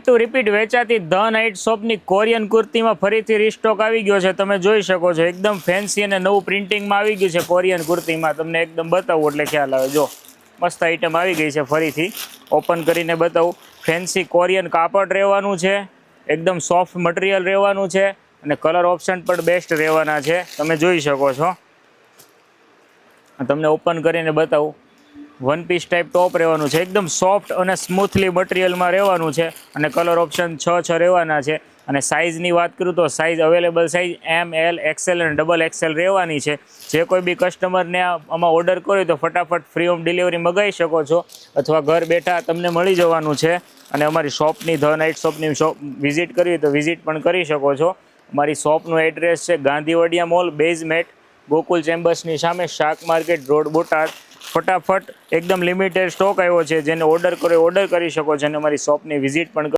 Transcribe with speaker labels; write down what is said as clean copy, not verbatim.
Speaker 1: Two repeat વેચાતી the night શોપની Korean કુર્તીમાં ફરીથી રીસ્ટોક આવી ગયો છે. તમે જોઈ શકો છો એકદમ ફેન્સી અને નવું પ્રિન્ટિંગમાં આવી ગયું છે. કોરિયન કુર્તીમાં તમને એકદમ બતાવું એટલે ખ્યાલ આવે. જો મસ્ત આઈટમ આવી ગઈ છે. ફરીથી ઓપન કરીને બતાવું. ફેન્સી કોરિયન કાપડ રહેવાનું છે, એકદમ સોફ્ટ મટીરિયલ રહેવાનું છે અને કલર ઓપ્શન પણ બેસ્ટ રહેવાના છે. તમે જોઈ શકો છો. તમને ઓપન કરીને બતાવું. વન પીસ ટાઈપ ટોપ રહેવાનું છે, એકદમ સોફ્ટ અને સ્મૂથલી મટીરિયલમાં રહેવાનું છે અને કલર ઓપ્શન 6 રહેવાના છે. અને સાઇઝની વાત કરું તો સાઇઝ અવેલેબલ સાઇઝ એમ, એલ, એક્સેલ અને ડબલ એક્સેલ રહેવાની છે. જે કોઈ બી કસ્ટમરને આમાં ઓર્ડર કર્યો તો ફટાફટ ફ્રી હોમ ડિલિવરી મંગાવી શકો છો અથવા ઘર બેઠા તમને મળી જવાનું છે. અને અમારી શોપની ધ નાઇટ શોપની શોપ વિઝિટ કરવી તો વિઝિટ પણ કરી શકો છો. અમારી શોપનું એડ્રેસ છે ગાંધીવડિયા મોલ બેઝમેટ, ગોકુલ ચેમ્બર્સની સામે, શાક માર્કેટ રોડ, બોટાદ. ફટાફટ એકદમ લિમિટેડ સ્ટોક આવ્યો છે. જેને ઓર્ડર કરો ઓર્ડર કરી શકો છો અને અમારી શોપની વિઝિટ પણ